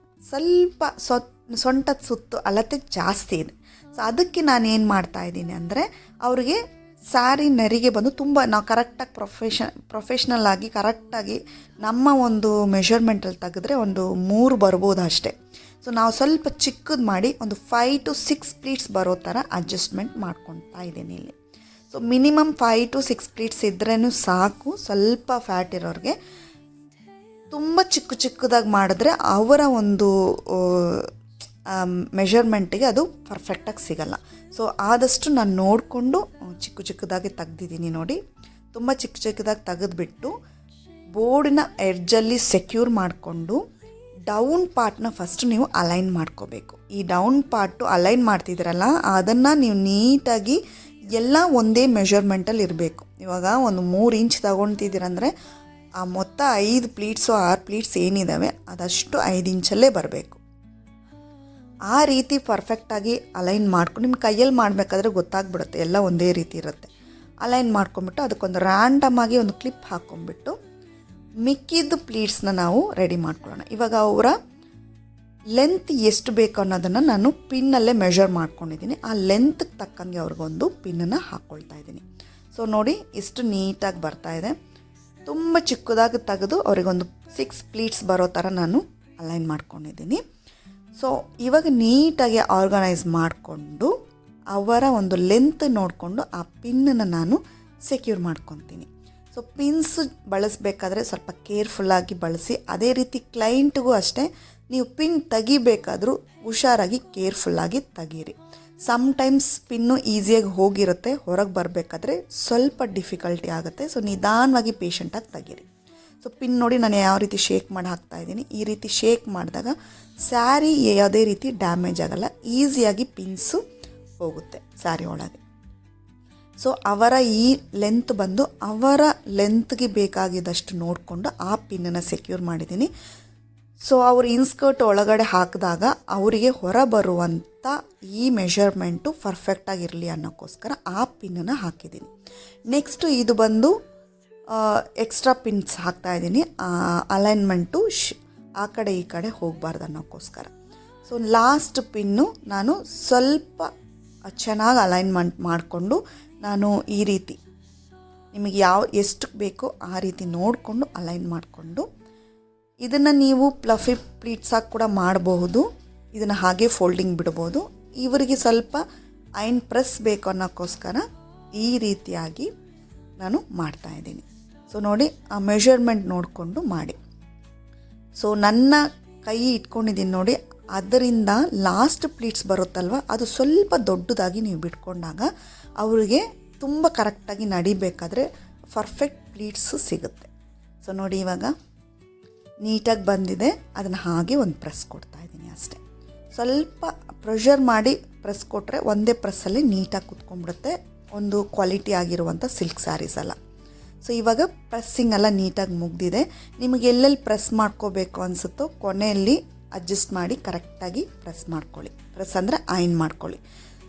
ಸ್ವಲ್ಪ ಸೊಂಟದ ಸುತ್ತು ಅಳತೆ ಜಾಸ್ತಿ ಇದೆ. ಸೊ ಅದಕ್ಕೆ ನಾನು ಏನು ಮಾಡ್ತಾಯಿದ್ದೀನಿ ಅಂದರೆ ಅವ್ರಿಗೆ ಸ್ಯಾರಿ ನೆರಿಗೆ ಬಂದು ತುಂಬ ನಾವು ಕರೆಕ್ಟಾಗಿ ಪ್ರೊಫೆಷ್ನಲ್ ಆಗಿ ಕರೆಕ್ಟಾಗಿ ನಮ್ಮ ಒಂದು ಮೆಷರ್ಮೆಂಟಲ್ಲಿ ತೆಗೆದ್ರೆ ಒಂದು 3 ಬರ್ಬೋದು ಅಷ್ಟೇ. ಸೊ ನಾವು ಸ್ವಲ್ಪ ಚಿಕ್ಕದು ಮಾಡಿ ಒಂದು 5 to 6 ಪ್ಲೀಟ್ಸ್ ಬರೋ ಥರ ಅಡ್ಜಸ್ಟ್ಮೆಂಟ್ ಮಾಡ್ಕೊತಾ ಇದ್ದೀನಿ ಇಲ್ಲಿ. ಸೊ ಮಿನಿಮಮ್ 5 to 6 ಪ್ಲೀಟ್ಸ್ ಇದ್ರೇ ಸಾಕು. ಸ್ವಲ್ಪ ಫ್ಯಾಟ್ ಇರೋರಿಗೆ ತುಂಬ ಚಿಕ್ಕದಾಗಿ ಮಾಡಿದ್ರೆ ಅವರ ಒಂದು ಮೆಷರ್ಮೆಂಟಿಗೆ ಅದು ಪರ್ಫೆಕ್ಟಾಗಿ ಸಿಗಲ್ಲ. ಸೊ ಆದಷ್ಟು ನಾನು ನೋಡಿಕೊಂಡು ಚಿಕ್ಕದಾಗಿ ತೆಗ್ದಿದ್ದೀನಿ ನೋಡಿ. ತುಂಬ ಚಿಕ್ಕದಾಗಿ ತೆಗೆದುಬಿಟ್ಟು ಬೋರ್ಡಿನ ಎಡ್ಜಲ್ಲಿ ಸೆಕ್ಯೂರ್ ಮಾಡಿಕೊಂಡು ಡೌನ್ ಪಾರ್ಟ್ನ ಫಸ್ಟ್ ನೀವು ಅಲೈನ್ ಮಾಡ್ಕೋಬೇಕು. ಈ ಡೌನ್ ಪಾರ್ಟು ಅಲೈನ್ ಮಾಡ್ತಿದ್ದೀರಲ್ಲ, ಅದನ್ನು ನೀವು ನೀಟಾಗಿ ಎಲ್ಲ ಒಂದೇ ಮೆಷರ್ಮೆಂಟಲ್ಲಿ ಇರಬೇಕು. ಇವಾಗ ಒಂದು 3 ಇಂಚ್ ತಗೊತಿದ್ದೀರಂದರೆ ಆ ಮೊತ್ತ 5 ಪ್ಲೀಟ್ಸು 6 ಪ್ಲೀಟ್ಸ್ ಏನಿದ್ದಾವೆ ಅದಷ್ಟು 5 ಇಂಚಲ್ಲೇ ಬರಬೇಕು. ಆ ರೀತಿ ಪರ್ಫೆಕ್ಟಾಗಿ ಅಲೈನ್ ಮಾಡ್ಕೊಂಡು ನಿಮ್ಮ ಕೈಯಲ್ಲಿ ಮಾಡಬೇಕಾದ್ರೆ ಗೊತ್ತಾಗ್ಬಿಡುತ್ತೆ, ಎಲ್ಲ ಒಂದೇ ರೀತಿ ಇರುತ್ತೆ. ಅಲೈನ್ ಮಾಡ್ಕೊಂಬಿಟ್ಟು ಅದಕ್ಕೊಂದು ರ್ಯಾಂಡಮಾಗಿ ಒಂದು ಕ್ಲಿಪ್ ಹಾಕ್ಕೊಂಬಿಟ್ಟು ಮಿಕ್ಕಿದ್ದು ಪ್ಲೀಟ್ಸ್ನ ನಾವು ರೆಡಿ ಮಾಡ್ಕೊಳ್ಳೋಣ. ಇವಾಗ ಅವರ ಲೆಂತ್ ಎಷ್ಟು ಬೇಕು ಅನ್ನೋದನ್ನು ನಾನು ಪಿನ್ನಲ್ಲೇ ಮೆಷರ್ ಮಾಡ್ಕೊಂಡಿದ್ದೀನಿ. ಆ ಲೆಂತ್ಗೆ ತಕ್ಕಂಗೆ ಅವ್ರಿಗೊಂದು ಪಿನ್ನನ್ನು ಹಾಕ್ಕೊಳ್ತಾ ಇದ್ದೀನಿ. ಸೊ ನೋಡಿ ಎಷ್ಟು ನೀಟಾಗಿ ಬರ್ತಾಯಿದೆ. ತುಂಬ ಚಿಕ್ಕದಾಗಿ ತೆಗೆದು ಅವರಿಗೊಂದು 6 ಪ್ಲೀಟ್ಸ್ ಬರೋ ಥರ ನಾನು ಅಲೈನ್ ಮಾಡ್ಕೊಂಡಿದ್ದೀನಿ. ಸೊ ಇವಾಗ ನೀಟಾಗಿ ಆರ್ಗನೈಸ್ ಮಾಡಿಕೊಂಡು ಅವರ ಒಂದು ಲೆಂತ್ ನೋಡಿಕೊಂಡು ಆ ಪಿನ್ನನ್ನು ನಾನು ಸೆಕ್ಯೂರ್ ಮಾಡ್ಕೊತೀನಿ. ಸೊ ಪಿನ್ಸ್ ಬಳಸಬೇಕಾದ್ರೆ ಸ್ವಲ್ಪ ಕೇರ್ಫುಲ್ಲಾಗಿ ಬಳಸಿ. ಅದೇ ರೀತಿ ಕ್ಲೈಂಟ್ಗೂ ಅಷ್ಟೇ, ನೀವು ಪಿನ್ ತೆಗಿಬೇಕಾದ್ರೂ ಹುಷಾರಾಗಿ ಕೇರ್ಫುಲ್ಲಾಗಿ ತೆಗೀರಿ. ಸಮ್ಟೈಮ್ಸ್ ಪಿನ್ನು ಈಸಿಯಾಗಿ ಹೋಗಿರುತ್ತೆ, ಹೊರಗೆ ಬರಬೇಕಾದ್ರೆ ಸ್ವಲ್ಪ ಡಿಫಿಕಲ್ಟಿ ಆಗುತ್ತೆ. ಸೊ ನಿಧಾನವಾಗಿ ಪೇಷಂಟಾಗಿ ತೆಗೀರಿ. ಸೊ ಪಿನ್ ನೋಡಿ ನಾನು ಯಾವ ರೀತಿ ಶೇಕ್ ಮಾಡಿ ಹಾಕ್ತಾಯಿದ್ದೀನಿ. ಈ ರೀತಿ ಶೇಕ್ ಮಾಡಿದಾಗ ಸ್ಯಾರಿ ಯಾವುದೇ ರೀತಿ ಡ್ಯಾಮೇಜ್ ಆಗೋಲ್ಲ, ಈಸಿಯಾಗಿ ಪಿನ್ಸು ಹೋಗುತ್ತೆ ಸ್ಯಾರಿ ಒಳಗೆ. ಸೊ ಅವರ ಈ ಲೆಂತ್ ಬಂದು ಅವರ ಲೆಂತ್ಗೆ ಬೇಕಾಗಿದ್ದಷ್ಟು ನೋಡಿಕೊಂಡು ಆ ಪಿನ್ನನ್ನು ಸೆಕ್ಯೂರ್ ಮಾಡಿದ್ದೀನಿ. ಸೊ ಅವರು ಇನ್ಸ್ಕರ್ಟ್ ಒಳಗಡೆ ಹಾಕಿದಾಗ ಅವರಿಗೆ ಹೊರ ಬರುವಂಥ ಈ ಮೆಷರ್ಮೆಂಟು ಪರ್ಫೆಕ್ಟಾಗಿರಲಿ ಅನ್ನೋಕ್ಕೋಸ್ಕರ ಆ ಪಿನ್ನನ್ನು ಹಾಕಿದ್ದೀನಿ. ನೆಕ್ಸ್ಟು ಇದು ಬಂದು ಎಕ್ಸ್ಟ್ರಾ ಪಿನ್ಸ್ ಹಾಕ್ತಾಯಿದ್ದೀನಿ. ಅಲೈನ್ಮೆಂಟು ಆ ಕಡೆ ಈ ಕಡೆ ಹೋಗಬಾರ್ದು ಅನ್ನೋಕ್ಕೋಸ್ಕರ. ಸೊ ಲಾಸ್ಟ್ ಪಿನ್ನು ನಾನು ಸ್ವಲ್ಪ ಚೆನ್ನಾಗಿ ಅಲೈನ್ಮೆಂಟ್ ಮಾಡಿಕೊಂಡು ನಾನು ಈ ರೀತಿ ನಿಮಗೆ ಎಷ್ಟು ಬೇಕೋ ಆ ರೀತಿ ನೋಡಿಕೊಂಡು ಅಲೈನ್ ಮಾಡಿಕೊಂಡು ಇದನ್ನು ನೀವು ಪ್ಲಫಿ ಪ್ಲೀಟ್ಸಾಗಿ ಕೂಡ ಮಾಡಬಹುದು. ಇದನ್ನು ಹಾಗೆ ಫೋಲ್ಡಿಂಗ್ ಬಿಡ್ಬೋದು. ಇವರಿಗೆ ಸ್ವಲ್ಪ ಐನ್ ಪ್ರೆಸ್ ಬೇಕು ಅನ್ನೋಕ್ಕೋಸ್ಕರ ಈ ರೀತಿಯಾಗಿ ನಾನು ಮಾಡ್ತಾಯಿದ್ದೀನಿ. ಸೊ ನೋಡಿ, ಆ ಮೆಷರ್ಮೆಂಟ್ ನೋಡಿಕೊಂಡು ಮಾಡಿ. ಸೊ ನನ್ನ ಕೈ ಇಟ್ಕೊಂಡಿದ್ದೀನಿ ನೋಡಿ, ಅದರಿಂದ ಲಾಸ್ಟ್ ಪ್ಲೀಟ್ಸ್ ಬರುತ್ತಲ್ವ, ಅದು ಸ್ವಲ್ಪ ದೊಡ್ಡದಾಗಿ ನೀವು ಬಿಟ್ಕೊಂಡಾಗ ಅವರಿಗೆ ತುಂಬ ಕರೆಕ್ಟಾಗಿ ನಡಿಬೇಕಾದ್ರೆ ಪರ್ಫೆಕ್ಟ್ ಪ್ಲೀಟ್ಸು ಸಿಗುತ್ತೆ. ಸೊ ನೋಡಿ, ಇವಾಗ ನೀಟಾಗಿ ಬಂದಿದೆ. ಅದನ್ನು ಹಾಗೆ ಒಂದು ಪ್ರೆಸ್ ಕೊಡ್ತಾಯಿದ್ದೀನಿ ಅಷ್ಟೇ. ಸ್ವಲ್ಪ ಪ್ರೆಷರ್ ಮಾಡಿ ಪ್ರೆಸ್ ಕೊಟ್ಟರೆ ಒಂದೇ ಪ್ರೆಸ್ಸಲ್ಲಿ ನೀಟಾಗಿ ಕುತ್ಕೊಂಡ್ಬಿಡುತ್ತೆ, ಒಂದು ಕ್ವಾಲಿಟಿ ಆಗಿರುವಂಥ ಸಿಲ್ಕ್ ಸ್ಯಾರೀಸ್ ಎಲ್ಲ. ಸೊ ಇವಾಗ ಪ್ರೆಸ್ಸಿಂಗ್ ಎಲ್ಲ ನೀಟಾಗಿ ಮುಗ್ದಿದೆ. ನಿಮಗೆ ಎಲ್ಲೆಲ್ಲಿ ಪ್ರೆಸ್ ಮಾಡ್ಕೋಬೇಕು ಅನಿಸುತ್ತೋ ಕೊನೆಯಲ್ಲಿ ಅಡ್ಜಸ್ಟ್ ಮಾಡಿ ಕರೆಕ್ಟಾಗಿ ಪ್ರೆಸ್ ಮಾಡ್ಕೊಳ್ಳಿ. ಪ್ರೆಸ್ ಅಂದರೆ ಐನ್ ಮಾಡ್ಕೊಳ್ಳಿ.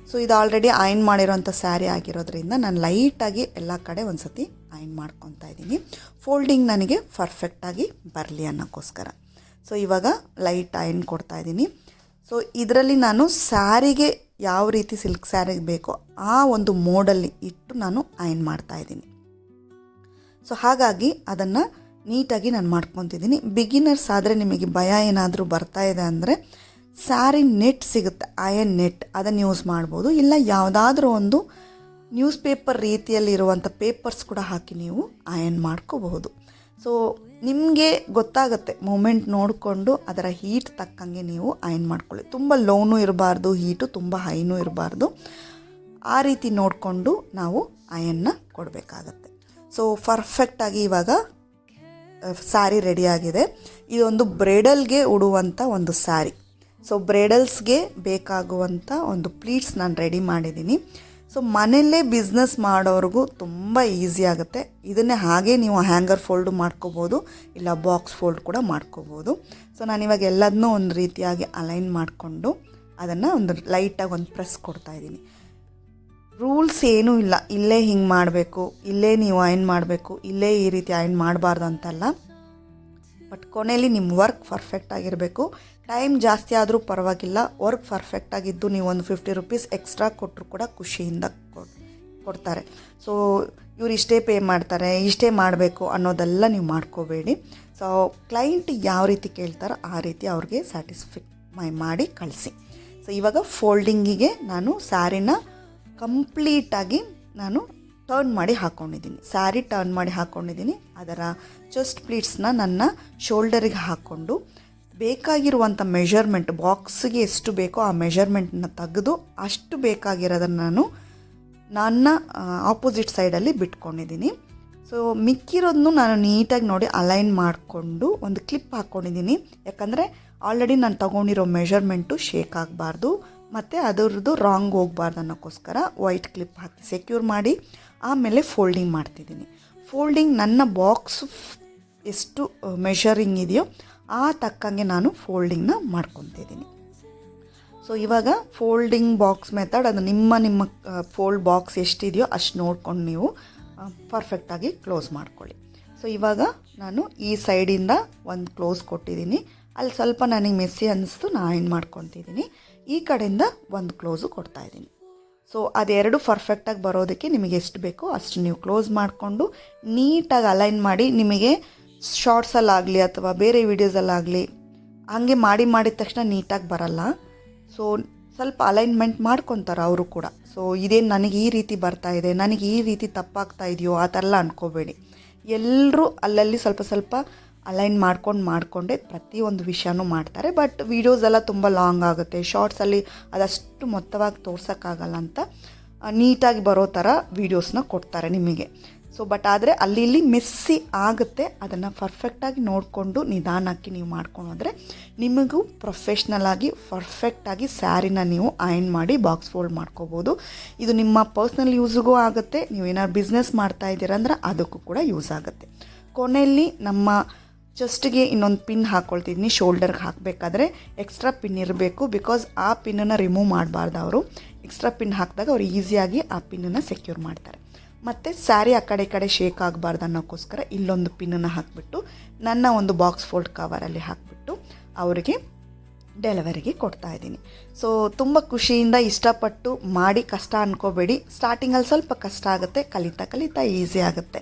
ಸೊ ಇದು ಆಲ್ರೆಡಿ ಐನ್ ಮಾಡಿರೋಂಥ ಸ್ಯಾರಿ ಆಗಿರೋದ್ರಿಂದ ನಾನು ಲೈಟಾಗಿ ಎಲ್ಲ ಕಡೆ ಒಂದು ಸತಿ ಐನ್ ಮಾಡ್ಕೊತಾ ಇದ್ದೀನಿ, ಫೋಲ್ಡಿಂಗ್ ನನಗೆ ಪರ್ಫೆಕ್ಟಾಗಿ ಬರಲಿ ಅನ್ನೋಕ್ಕೋಸ್ಕರ. ಸೊ ಇವಾಗ ಲೈಟ್ ಐನ್ ಕೊಡ್ತಾಯಿದ್ದೀನಿ. ಸೊ ಇದರಲ್ಲಿ ನಾನು ಸ್ಯಾರಿಗೆ ಯಾವ ರೀತಿ ಸಿಲ್ಕ್ ಸ್ಯಾರಿಗೆ ಬೇಕೋ ಆ ಒಂದು ಮೋಡಲ್ಲಿ ಇಟ್ಟು ನಾನು ಐನ್ ಮಾಡ್ತಾಯಿದ್ದೀನಿ. ಸೊ ಹಾಗಾಗಿ ಅದನ್ನು ನೀಟಾಗಿ ನಾನು ಮಾಡ್ಕೊತಿದ್ದೀನಿ. ಬಿಗಿನರ್ಸ್ ಆದರೆ ನಿಮಗೆ ಭಯ ಏನಾದರೂ ಬರ್ತಾ ಇದೆ ಅಂದರೆ ಸ್ಯಾರಿ ನೆಟ್ ಸಿಗುತ್ತೆ, ಅಯನ್ ನೆಟ್, ಅದನ್ನು ಯೂಸ್ ಮಾಡ್ಬೋದು. ಇಲ್ಲ ಯಾವುದಾದ್ರೂ ಒಂದು ನ್ಯೂಸ್ ಪೇಪರ್ ರೀತಿಯಲ್ಲಿರುವಂಥ ಪೇಪರ್ಸ್ ಕೂಡ ಹಾಕಿ ನೀವು ಅಯನ್ ಮಾಡ್ಕೋಬಹುದು. ಸೊ ನಿಮಗೆ ಗೊತ್ತಾಗುತ್ತೆ, ಮೂಮೆಂಟ್ ನೋಡಿಕೊಂಡು ಅದರ ಹೀಟ್ ತಕ್ಕಂಗೆ ನೀವು ಅಯನ್ ಮಾಡ್ಕೊಳ್ಳಿ. ತುಂಬ ಲೋನೂ ಇರಬಾರ್ದು, ಹೀಟು ತುಂಬ ಹೈನೂ ಇರಬಾರ್ದು. ಆ ರೀತಿ ನೋಡಿಕೊಂಡು ನಾವು ಅಯನ್ನ ಕೊಡಬೇಕಾಗತ್ತೆ. ಸೊ ಪರ್ಫೆಕ್ಟಾಗಿ ಇವಾಗ ಸ್ಯಾರಿ ರೆಡಿಯಾಗಿದೆ. ಇದೊಂದು ಬ್ರೈಡಲ್ಗೆ ಉಡುವಂಥ ಒಂದು ಸ್ಯಾರಿ. ಸೊ ಬ್ರೈಡಲ್ಸ್ಗೆ ಬೇಕಾಗುವಂಥ ಒಂದು ಪ್ಲೀಟ್ಸ್ ನಾನು ರೆಡಿ ಮಾಡಿದ್ದೀನಿ. ಸೊ ಮನೆಯಲ್ಲೇ ಬಿಸ್ನೆಸ್ ಮಾಡೋರಿಗೂ ತುಂಬ ಈಸಿ ಆಗುತ್ತೆ. ಇದನ್ನೇ ಹಾಗೆ ನೀವು ಹ್ಯಾಂಗರ್ ಫೋಲ್ಡು ಮಾಡ್ಕೋಬೋದು, ಇಲ್ಲ ಬಾಕ್ಸ್ ಫೋಲ್ಡ್ ಕೂಡ ಮಾಡ್ಕೋಬೋದು. ಸೊ ನಾನಿವಾಗ ಎಲ್ಲದನ್ನೂ ಒಂದು ರೀತಿಯಾಗಿ ಅಲೈನ್ ಮಾಡಿಕೊಂಡು ಅದನ್ನು ಒಂದು ಲೈಟಾಗಿ ಒಂದು ಪ್ರೆಸ್ ಕೊಡ್ತಾಯಿದ್ದೀನಿ. ರೂಲ್ಸ್ ಏನೂ ಇಲ್ಲ, ಇಲ್ಲೇ ಹಿಂಗೆ ಮಾಡಬೇಕು, ಇಲ್ಲೇ ನೀವು ಅಯನ್ ಮಾಡಬೇಕು, ಇಲ್ಲೇ ಈ ರೀತಿ ಅಯನ್ ಮಾಡಬಾರ್ದು ಅಂತಲ್ಲ. ಬಟ್ ಕೊನೆಯಲ್ಲಿ ನಿಮ್ಮ ವರ್ಕ್ ಪರ್ಫೆಕ್ಟಾಗಿರಬೇಕು. ಟೈಮ್ ಜಾಸ್ತಿ ಆದರೂ ಪರವಾಗಿಲ್ಲ, ವರ್ಕ್ ಪರ್ಫೆಕ್ಟಾಗಿದ್ದು ನೀವು ಒಂದು 50 ರೂಪೀಸ್ ಎಕ್ಸ್ಟ್ರಾ ಕೊಟ್ಟರು ಕೂಡ ಖುಷಿಯಿಂದ ಕೊಡ್ತಾರೆ. ಸೊ ಇವ್ರು ಇಷ್ಟೇ ಪೇ ಮಾಡ್ತಾರೆ, ಇಷ್ಟೇ ಮಾಡಬೇಕು ಅನ್ನೋದೆಲ್ಲ ನೀವು ಮಾಡ್ಕೋಬೇಡಿ. ಸೊ ಕ್ಲೈಂಟ್ ಯಾವ ರೀತಿ ಕೇಳ್ತಾರೋ ಆ ರೀತಿ ಅವ್ರಿಗೆ ಸ್ಯಾಟಿಸ್ಫೈ ಮಾಡಿ ಕಳಿಸಿ. ಸೊ ಇವಾಗ ಫೋಲ್ಡಿಂಗಿಗೆ ನಾನು ಸ್ಯಾರಿನ ಕಂಪ್ಲೀಟಾಗಿ ನಾನು ಟರ್ನ್ ಮಾಡಿ ಹಾಕ್ಕೊಂಡಿದ್ದೀನಿ. ಸ್ಯಾರಿ ಟರ್ನ್ ಮಾಡಿ ಹಾಕ್ಕೊಂಡಿದ್ದೀನಿ. ಅದರ ಚೆಸ್ಟ್ ಪ್ಲೀಟ್ಸ್ನ ನನ್ನ ಶೋಲ್ಡರಿಗೆ ಹಾಕ್ಕೊಂಡು ಬೇಕಾಗಿರುವಂಥ ಮೆಷರ್ಮೆಂಟ್, ಬಾಕ್ಸಿಗೆ ಎಷ್ಟು ಬೇಕೋ ಆ ಮೆಷರ್ಮೆಂಟನ್ನ ತೆಗೆದು ಅಷ್ಟು ಬೇಕಾಗಿರೋದನ್ನು ನನ್ನ ಆಪೋಸಿಟ್ ಸೈಡಲ್ಲಿ ಬಿಟ್ಕೊಂಡಿದ್ದೀನಿ. ಸೊ ಮಿಕ್ಕಿರೋದನ್ನು ನಾನು ನೀಟಾಗಿ ನೋಡಿ ಅಲೈನ್ ಮಾಡಿಕೊಂಡು ಒಂದು ಕ್ಲಿಪ್ ಹಾಕ್ಕೊಂಡಿದ್ದೀನಿ. ಯಾಕಂದರೆ ಆಲ್ರೆಡಿ ನಾನು ತೊಗೊಂಡಿರೋ ಮೆಷರ್ಮೆಂಟು ಶೇಕ್ ಆಗಬಾರ್ದು ಮತ್ತು ಅದರದ್ದು ರಾಂಗ್ ಹೋಗಬಾರ್ದು ಅನ್ನೋಕ್ಕೋಸ್ಕರ ವೈಟ್ ಕ್ಲಿಪ್ ಹಾಕಿ ಸೆಕ್ಯೂರ್ ಮಾಡಿ ಆಮೇಲೆ ಫೋಲ್ಡಿಂಗ್ ಮಾಡ್ತಿದ್ದೀನಿ. ಫೋಲ್ಡಿಂಗ್ ನನ್ನ ಬಾಕ್ಸ್ ಎಷ್ಟು ಮೆಷರಿಂಗ್ ಇದೆಯೋ ಆ ತಕ್ಕಂಗೆ ನಾನು ಫೋಲ್ಡಿಂಗ್ನ ಮಾಡ್ಕೊತಿದ್ದೀನಿ. ಸೊ ಇವಾಗ ಫೋಲ್ಡಿಂಗ್ ಬಾಕ್ಸ್ ಮೆಥಡ್, ಅದು ನಿಮ್ಮ ಫೋಲ್ಡ್ ಬಾಕ್ಸ್ ಎಷ್ಟಿದೆಯೋ ಅಷ್ಟು ನೋಡ್ಕೊಂಡು ನೀವು ಪರ್ಫೆಕ್ಟಾಗಿ ಕ್ಲೋಸ್ ಮಾಡ್ಕೊಳ್ಳಿ. ಸೊ ಇವಾಗ ನಾನು ಈ ಸೈಡಿಂದ ಒಂದು ಕ್ಲೋಸ್ ಕೊಟ್ಟಿದ್ದೀನಿ. ಅಲ್ಲಿ ಸ್ವಲ್ಪ ನನಗೆ ಮೆಸ್ಸಿ ಅನ್ನಿಸ್ತು, ನಾನು ಏನು ಮಾಡ್ಕೊತಿದ್ದೀನಿ. ಈ ಕಡೆಯಿಂದ ಒಂದು ಕ್ಲೋಸು ಕೊಡ್ತಾಯಿದ್ದೀನಿ. ಸೊ ಅದೆರಡು ಪರ್ಫೆಕ್ಟಾಗಿ ಬರೋದಕ್ಕೆ ನಿಮಗೆ ಎಷ್ಟು ಬೇಕೋ ಅಷ್ಟು ನೀವು ಕ್ಲೋಸ್ ಮಾಡಿಕೊಂಡು ನೀಟಾಗಿ ಅಲೈನ್ ಮಾಡಿ. ನಿಮಗೆ ಶಾರ್ಟ್ಸಲ್ಲಾಗಲಿ ಅಥವಾ ಬೇರೆ ವೀಡಿಯೋಸಲ್ಲಾಗಲಿ ಹಾಗೆ ಮಾಡಿದ ತಕ್ಷಣ ನೀಟಾಗಿ ಬರಲ್ಲ. ಸೊ ಸ್ವಲ್ಪ ಅಲೈನ್ಮೆಂಟ್ ಮಾಡ್ಕೊತಾರೆ ಅವರು ಕೂಡ. ಸೊ ಇದೇನು ನನಗೆ ಈ ರೀತಿ ಬರ್ತಾ ಇದೆ, ನನಗೆ ಈ ರೀತಿ ತಪ್ಪಾಗ್ತಾ ಇದೆಯೋ ಆ ಥರ ಎಲ್ಲ ಅಂದ್ಕೋಬೇಡಿ. ಎಲ್ಲರೂ ಅಲ್ಲಲ್ಲಿ ಸ್ವಲ್ಪ ಅಲೈನ್ ಮಾಡಿಕೊಂಡೇ ಪ್ರತಿಯೊಂದು ವಿಷಯನೂ ಮಾಡ್ತಾರೆ. ಬಟ್ ವೀಡಿಯೋಸ್ ಎಲ್ಲ ತುಂಬ ಲಾಂಗ್ ಆಗುತ್ತೆ, ಶಾರ್ಟ್ಸಲ್ಲಿ ಅದಷ್ಟು ಮೊತ್ತವಾಗಿ ತೋರ್ಸೋಕ್ಕಾಗಲ್ಲ ಅಂತ ನೀಟಾಗಿ ಬರೋ ಥರ ವೀಡಿಯೋಸ್ನ ಕೊಡ್ತಾರೆ ನಿಮಗೆ. ಸೊ ಬಟ್ ಆದರೆ ಅಲ್ಲಿ ಮೆಸ್ಸಿ ಆಗುತ್ತೆ. ಅದನ್ನು ಪರ್ಫೆಕ್ಟಾಗಿ ನೋಡಿಕೊಂಡು ನಿಧಾನಕ್ಕೆ ನೀವು ಮಾಡ್ಕೊಂಡೋದ್ರೆ ನಿಮಗೂ ಪ್ರೊಫೆಷ್ನಲಾಗಿ ಪರ್ಫೆಕ್ಟಾಗಿ ಸ್ಯಾರಿನ ನೀವು ಅಯನ್ ಮಾಡಿ ಬಾಕ್ಸ್ ಫೋಲ್ಡ್ ಮಾಡ್ಕೋಬೋದು. ಇದು ನಿಮ್ಮ ಪರ್ಸ್ನಲ್ ಯೂಸ್ಗೂ ಆಗುತ್ತೆ. ನೀವೇನಾದ್ರು ಬಿಸ್ನೆಸ್ ಮಾಡ್ತಾ ಇದ್ದೀರಂದ್ರೆ ಅದಕ್ಕೂ ಕೂಡ ಯೂಸ್ ಆಗುತ್ತೆ. ಕೊನೆಯಲ್ಲಿ ನಮ್ಮ ಚೆಸ್ಟ್ಗೆ ಇನ್ನೊಂದು ಪಿನ್ ಹಾಕ್ಕೊಳ್ತಿದ್ದೀನಿ. ಶೋಲ್ಡರ್ಗೆ ಹಾಕಬೇಕಾದ್ರೆ ಎಕ್ಸ್ಟ್ರಾ ಪಿನ್ ಇರಬೇಕು. ಬಿಕಾಸ್ ಆ ಪಿನ್ನನ್ನು ರಿಮೂವ್ ಮಾಡಬಾರ್ದು ಅವರು. ಎಕ್ಸ್ಟ್ರಾ ಪಿನ್ ಹಾಕಿದಾಗ ಅವರು ಈಸಿಯಾಗಿ ಆ ಪಿನ್ನನ್ನು ಸೆಕ್ಯೂರ್ ಮಾಡ್ತಾರೆ. ಮತ್ತು ಸ್ಯಾರಿ ಆ ಕಡೆ ಈ ಕಡೆ ಶೇಕ್ ಆಗಬಾರ್ದು ಅನ್ನೋಕ್ಕೋಸ್ಕರ ಇಲ್ಲೊಂದು ಪಿನ್ನನ್ನು ಹಾಕಿಬಿಟ್ಟು ನನ್ನ ಒಂದು ಬಾಕ್ಸ್ ಫೋಲ್ಡ್ ಕವರಲ್ಲಿ ಹಾಕಿಬಿಟ್ಟು ಅವರಿಗೆ ಡೆಲಿವರಿಗೆ ಕೊಡ್ತಾಯಿದ್ದೀನಿ. ಸೊ ತುಂಬ ಖುಷಿಯಿಂದ ಇಷ್ಟಪಟ್ಟು ಮಾಡಿ, ಕಷ್ಟ ಅಂದ್ಕೋಬೇಡಿ. ಸ್ಟಾರ್ಟಿಂಗಲ್ಲಿ ಸ್ವಲ್ಪ ಕಷ್ಟ ಆಗುತ್ತೆ, ಕಲಿತಾ ಈಸಿ ಆಗುತ್ತೆ.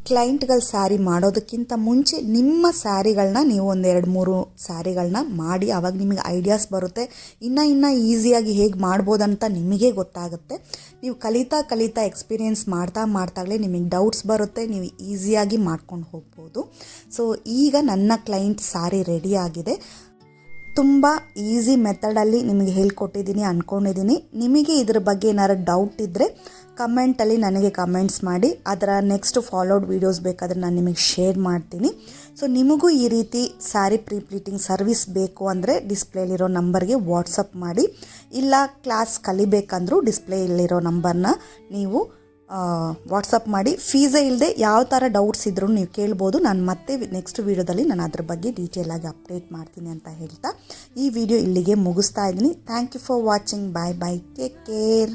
ಕ್ಲೈಂಟ್ಗಳ ಸ್ಯಾರಿ ಮಾಡೋದಕ್ಕಿಂತ ಮುಂಚೆ ನಿಮ್ಮ ಸ್ಯಾರಿಗಳನ್ನ ನೀವು ಒಂದು 2-3 ಸ್ಯಾರಿಗಳನ್ನ ಮಾಡಿ, ಆವಾಗ ನಿಮಗೆ ಐಡಿಯಾಸ್ ಬರುತ್ತೆ. ಇನ್ನು ಈಸಿಯಾಗಿ ಹೇಗೆ ಮಾಡ್ಬೋದಂತ ನಿಮಗೆ ಗೊತ್ತಾಗುತ್ತೆ. ನೀವು ಕಲಿತಾ ಎಕ್ಸ್ಪೀರಿಯೆನ್ಸ್ ಮಾಡ್ತಾಗಲೇ ನಿಮಗೆ ಡೌಟ್ಸ್ ಬರುತ್ತೆ, ನೀವು ಈಸಿಯಾಗಿ ಮಾಡ್ಕೊಂಡು ಹೋಗ್ಬೋದು. ಸೊ ಈಗ ನನ್ನ ಕ್ಲೈಂಟ್ ಸ್ಯಾರಿ ರೆಡಿ ಆಗಿದೆ. ತುಂಬ ಈಸಿ ಮೆಥಡಲ್ಲಿ ನಿಮಗೆ ಹೇಳ್ಕೊಟ್ಟಿದ್ದೀನಿ ಅಂದ್ಕೊಂಡಿದ್ದೀನಿ. ನಿಮಗೆ ಇದ್ರ ಬಗ್ಗೆ ಏನಾದ್ರು ಡೌಟ್ ಇದ್ದರೆ ಕಮೆಂಟಲ್ಲಿ ನನಗೆ ಕಮೆಂಟ್ಸ್ ಮಾಡಿ, ಅದರ ನೆಕ್ಸ್ಟ್ ಫಾಲೋಡ್ ವೀಡಿಯೋಸ್ ಬೇಕಾದರೆ ನಾನು ನಿಮಗೆ ಶೇರ್ ಮಾಡ್ತೀನಿ. ಸೊ ನಿಮಗೂ ಈ ರೀತಿ ಸ್ಯಾರಿ ಪ್ರೀ ಪ್ಲೀಟಿಂಗ್ ಸರ್ವಿಸ್ ಬೇಕು ಅಂದರೆ ಡಿಸ್ಪ್ಲೇಲಿರೋ ನಂಬರ್ಗೆ ವಾಟ್ಸಪ್ ಮಾಡಿ, ಇಲ್ಲ ಕ್ಲಾಸ್ ಕಲಿಬೇಕಂದ್ರೂ ಡಿಸ್ಪ್ಲೇಲಿರೋ ನಂಬರ್ನ ನೀವು ವಾಟ್ಸಪ್ ಮಾಡಿ. ಫೀಸೇ ಇಲ್ಲದೆ ಯಾವ ಥರ ಡೌಟ್ಸ್ ಇದ್ರೂ ನೀವು ಕೇಳ್ಬೋದು. ನಾನು ಮತ್ತೆ ನೆಕ್ಸ್ಟ್ ವೀಡಿಯೋದಲ್ಲಿ ನಾನು ಅದ್ರ ಬಗ್ಗೆ ಡೀಟೇಲಾಗಿ ಅಪ್ಡೇಟ್ ಮಾಡ್ತೀನಿ ಅಂತ ಹೇಳ್ತಾ ಈ ವಿಡಿಯೋ ಇಲ್ಲಿಗೆ ಮುಗಿಸ್ತಾ ಇದ್ದೀನಿ. Thank you for watching. Bye take care.